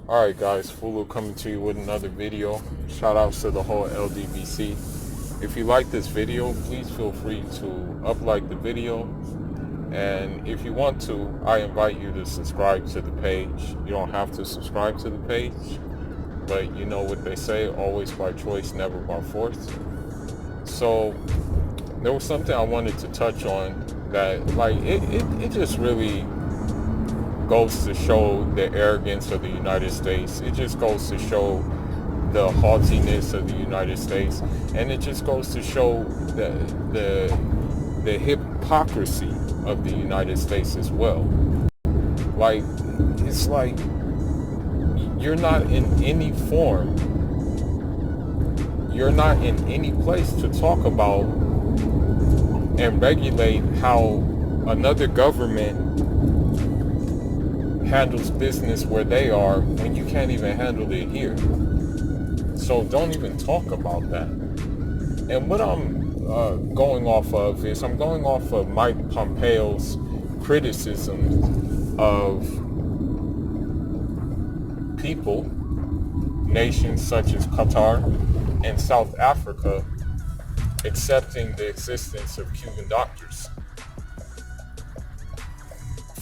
Alright guys, Fulu coming to you with another video. Shout outs to the whole LDBC. If you like this video, please feel free to like the video. And if you want to, I invite you to subscribe to the page. You don't have to subscribe to the page, but you know what they say, always by choice, never by force. So there was something I wanted to touch on that it just really goes to show the arrogance of the United States. It just goes to show the haughtiness of the United States, and it just goes to show the hypocrisy of the United States as well. Like, it's like you're not in any form, you're not in any place to talk about and regulate how another government handles business where they are when you can't even handle it here. So don't even talk about that. And what I'm going off of is I'm going off of Mike Pompeo's criticism of people, nations such as Qatar and South Africa accepting the existence of Cuban doctors.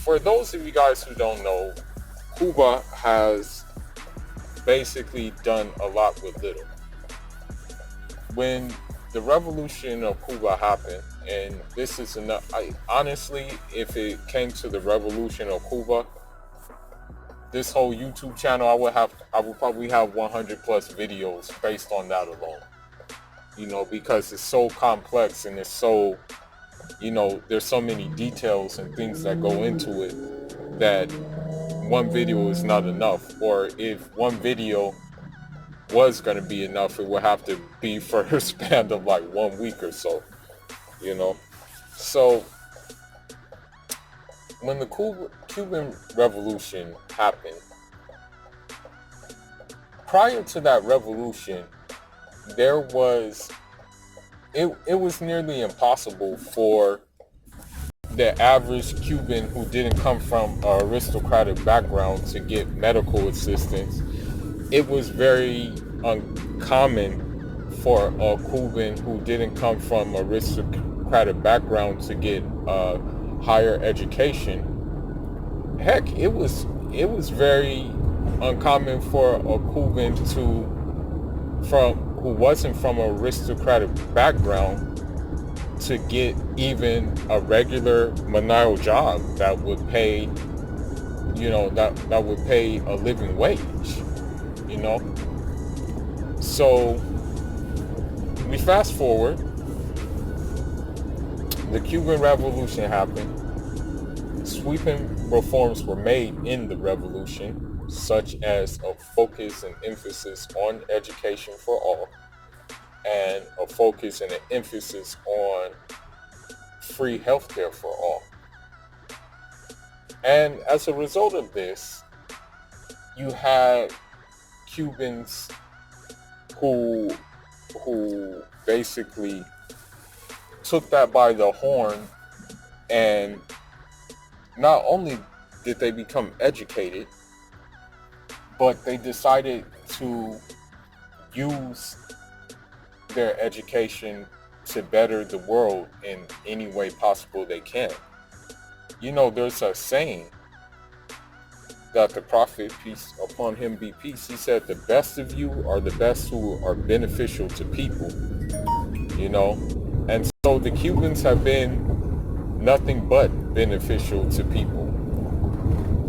For those of you guys who don't know, Cuba has basically done a lot with little. When the revolution of Cuba happened, and this is enough, honestly, if it came to the revolution of Cuba, this whole YouTube channel, I would probably have 100 plus videos based on that alone. You know, because it's so complex and it's so, there's so many details and things that go into it that one video is not enough. Or if one video was going to be enough, it would have to be for a span of like 1 week or so, So when the Cuban Revolution happened, prior to that revolution, it was nearly impossible for the average Cuban who didn't come from an aristocratic background to get medical assistance. It was very uncommon for a Cuban who didn't come from an aristocratic background to get higher education. Heck, it was very uncommon for a Cuban who wasn't from an aristocratic background to get even a regular menial job that would pay, that would pay a living wage, So we fast forward, the Cuban Revolution happened, sweeping reforms were made in the revolution, such as a focus and emphasis on education for all, and a focus and an emphasis on free healthcare for all. And as a result of this, you had Cubans who basically took that by the horn, and not only did they become educated, but they decided to use their education to better the world in any way possible they can. There's a saying that the Prophet, peace upon him be peace, he said, the best of you are the best who are beneficial to people, And so the Cubans have been nothing but beneficial to people,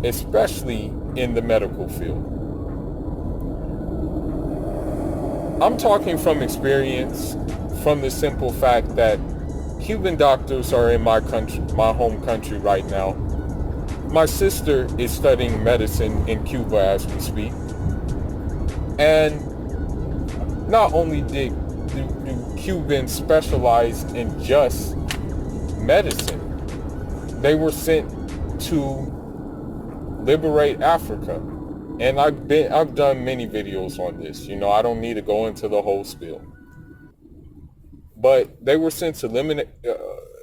especially in the medical field. I'm talking from experience, from the simple fact that Cuban doctors are in my country, my home country right now. My sister is studying medicine in Cuba as we speak. And not only do Cubans specialize in just medicine, they were sent to liberate Africa. And I've done many videos on this. I don't need to go into the whole spiel. But they were sent to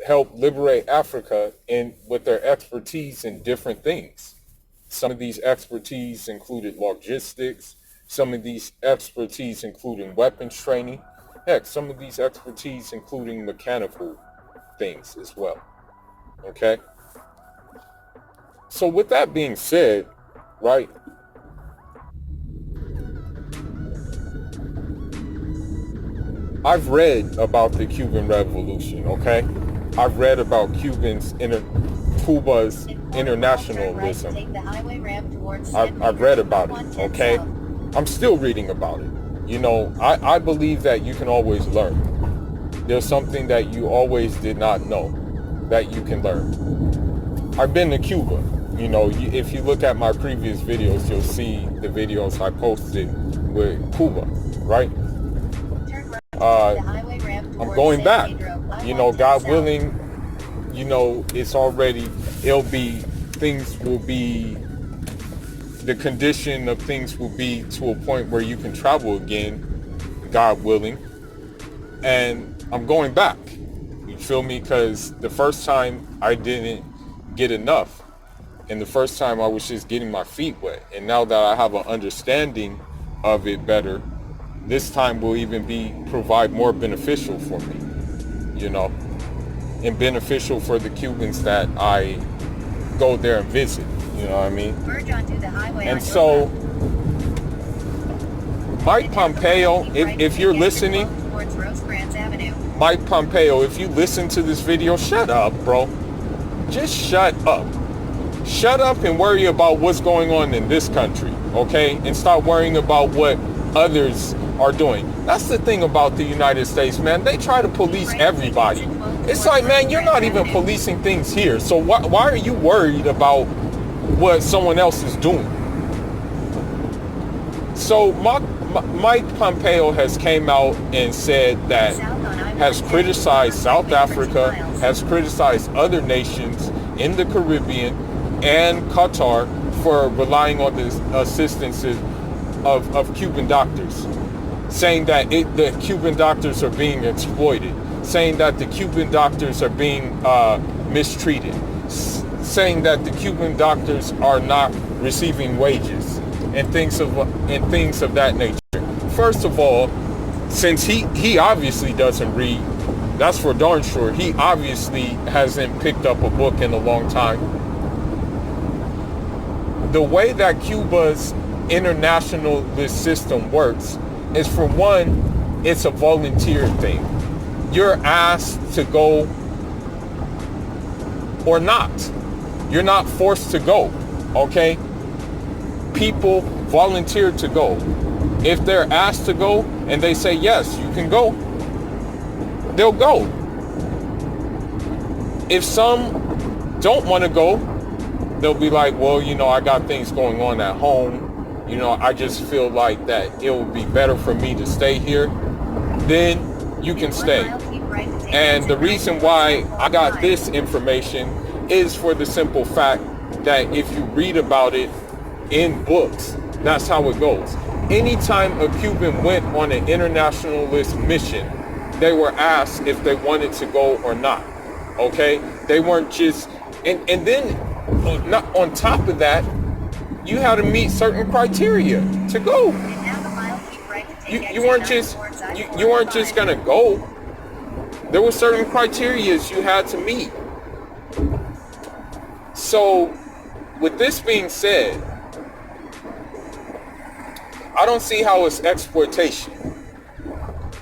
help liberate Africa with their expertise in different things, Some of these expertise included logistics. Some of these expertise including weapons training. Heck, some of these expertise including mechanical things as well. Okay? So with that being said, right, I've read about the Cuban Revolution, okay? I've read about Cuba's Cuba's internationalism. I've read about it, okay? I'm still reading about it. You know, I believe that you can always learn. There's something that you always did not know that you can learn. I've been to Cuba. You know, if you look at my previous videos, you'll see the videos I posted with Cuba, right? I'm going back. You know, God willing, you know, things will be, the condition of things will be to a point where you can travel again, God willing. And I'm going back. You feel me? Because the first time I didn't get enough. And the first time I was just getting my feet wet. And now that I have an understanding of it better, this time will even provide more beneficial for me, you know, and beneficial for the Cubans that I go there and visit, you know what I mean? And so, Mike Pompeo, if you're listening, Mike Pompeo, if you listen to this video, shut up, bro. Just shut up. Shut up and worry about what's going on in this country, okay? And stop worrying about what others are doing. That's the thing about the United States, man. They try to police everybody. It's like, man, you're not even policing things here. So why are you worried about what someone else is doing? So Mike Pompeo has came out and said that, has criticized South Africa, has criticized other nations in the Caribbean and Qatar for relying on the assistance of Cuban doctors, saying that the Cuban doctors are being exploited, saying that the Cuban doctors are being mistreated, saying that the Cuban doctors are not receiving wages, and things of that nature. First of all, since he obviously doesn't read, that's for darn sure. He obviously hasn't picked up a book in a long time. The way that Cuba's internationalist system works is, for one, it's a volunteer thing. You're asked to go or not. You're not forced to go, okay? People volunteer to go. If they're asked to go and they say, yes, you can go, they'll go. If some don't want to go, they'll be like, well, you know, I got things going on at home. You know, I just feel like that it would be better for me to stay here. Then you can stay. And the reason why I got this information is for the simple fact that if you read about it in books, that's how it goes. Anytime a Cuban went on an internationalist mission, they were asked if they wanted to go or not. Okay? They weren't just, and then on top of that, you had to meet certain criteria to go. You weren't just gonna go. There were certain criteria you had to meet. So, with this being said, I don't see how it's exploitation.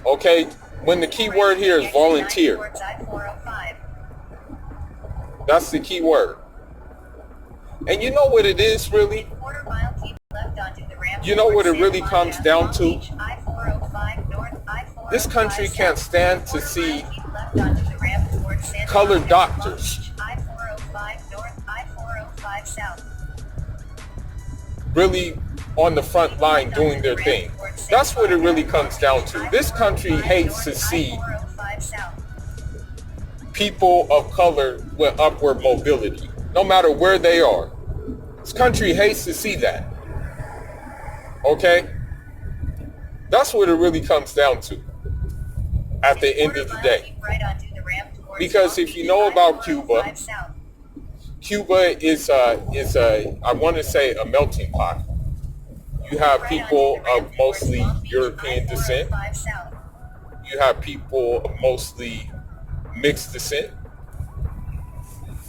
Okay? When the key word here is volunteer. That's the key word. And you know what it is, really? You know what it really comes down to? This country can't stand to see colored doctors really on the front line doing their thing. That's what it really comes down to. This country hates to see people of color with upward mobility, no matter where they are. This country hates to see that. Okay? That's what it really comes down to at the end of the day. Because if you know about Cuba, Cuba is a I want to say a melting pot. You have people of mostly European descent. You have people of mostly mixed descent.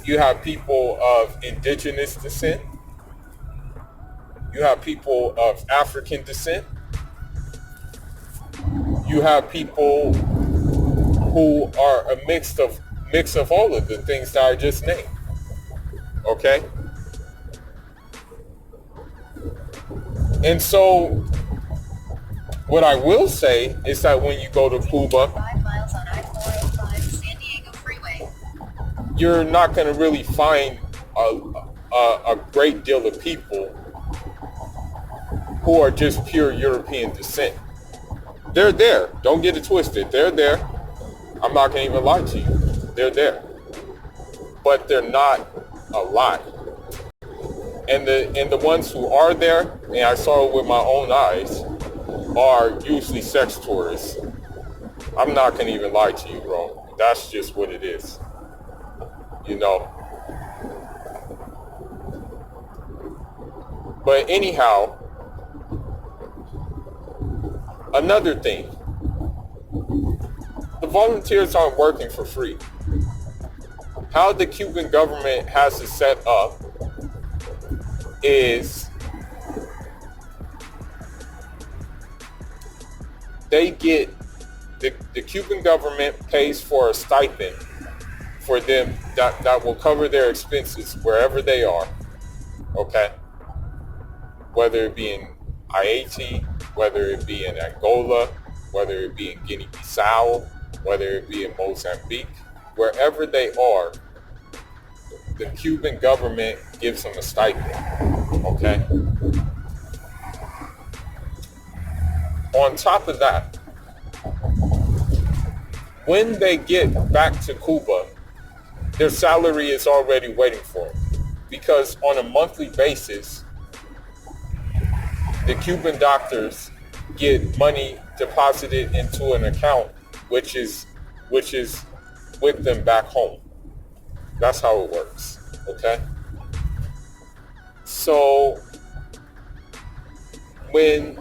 You have people of indigenous descent. You have people of African descent. You have people who are a mix of all of the things that I just named. Okay? And so what I will say is that when you go to Cuba, you're not going to really find a great deal of people who are just pure European descent. They're there. Don't get it twisted. They're there. I'm not going to even lie to you. They're there. But they're not a lot. And the ones who are there, and I saw it with my own eyes, are usually sex tourists. I'm not going to even lie to you, bro. That's just what it is. You know. But anyhow, another thing. The volunteers aren't working for free. How the Cuban government has it set up is they get, the Cuban government pays for a stipend for them that will cover their expenses wherever they are, okay? Whether it be in Haiti, whether it be in Angola, whether it be in Guinea-Bissau, whether it be in Mozambique, wherever they are, the Cuban government gives them a stipend, okay? On top of that, when they get back to Cuba, their salary is already waiting for them. Because on a monthly basis, the Cuban doctors get money deposited into an account which is with them back home. That's how it works, okay? So when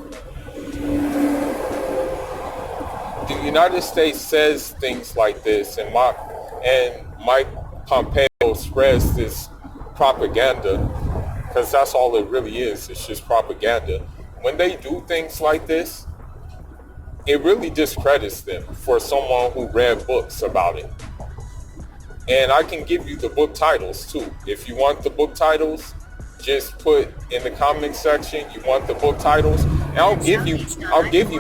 the United States says things like this, and Mike Pompeo spreads this propaganda, because that's all it really is, it's just propaganda. When they do things like this, it really discredits them for someone who read books about it. And I can give you the book titles too. If you want the book titles, just put in the comment section you want the book titles, and I'll give you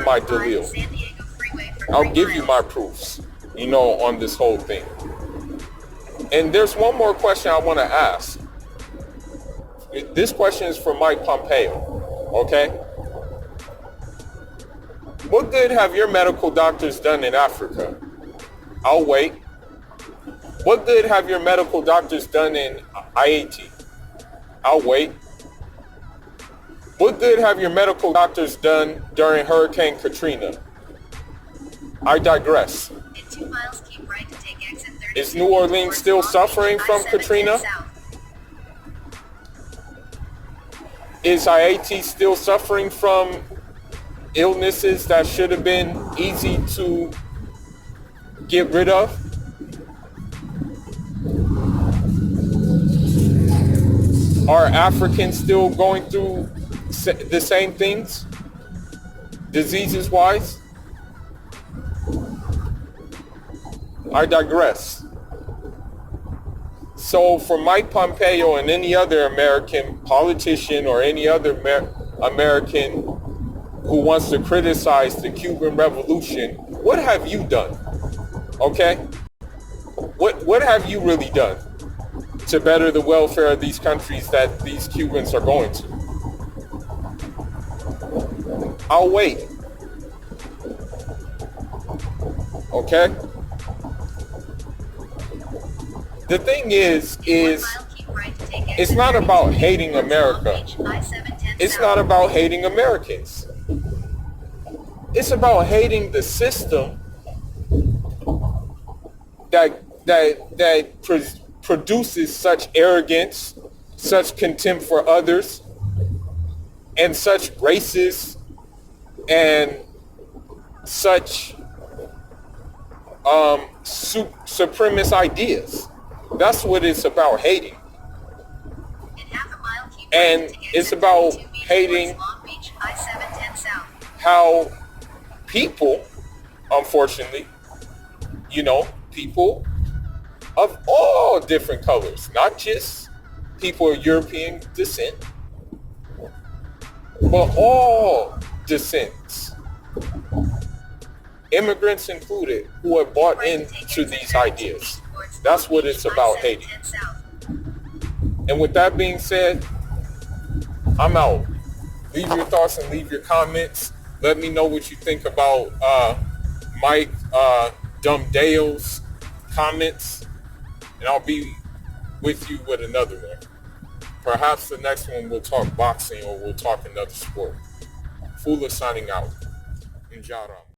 my dalil. I'll give you my proofs, you know, on this whole thing. And there's one more question I want to ask. This question is for Mike Pompeo, okay? What good have your medical doctors done in Africa? I'll wait. What good have your medical doctors done in Haiti? I'll wait. What good have your medical doctors done during Hurricane Katrina? I digress. In 2 miles, keep right to take exit 30. Is New Orleans still suffering from Katrina? Is Haiti still suffering from illnesses that should have been easy to get rid of? Are Africans still going through the same things, diseases-wise? I digress. So for Mike Pompeo and any other American politician or any other American who wants to criticize the Cuban Revolution, what have you done? Okay? What have you really done to better the welfare of these countries that these Cubans are going to? I'll wait. Okay? The thing is it's not about hating America. It's not about hating Americans. It's about hating the system that produces such arrogance, such contempt for others, and such racist and such supremacist ideas. That's what it's about hating. In half a mile, keep And right to exit it's about 32B hating towards Long Beach, I-710 South. how people, unfortunately, people of all different colors, not just people of European descent, but all descents, immigrants included, who have bought into these ideas. That's what it's about hating. And with that being said, I'm out. Leave your thoughts and leave your comments. Let me know what you think about Mike Dumdale's comments, and I'll be with you with another one. Perhaps the next one we'll talk boxing or we'll talk another sport. Fula signing out. Njara.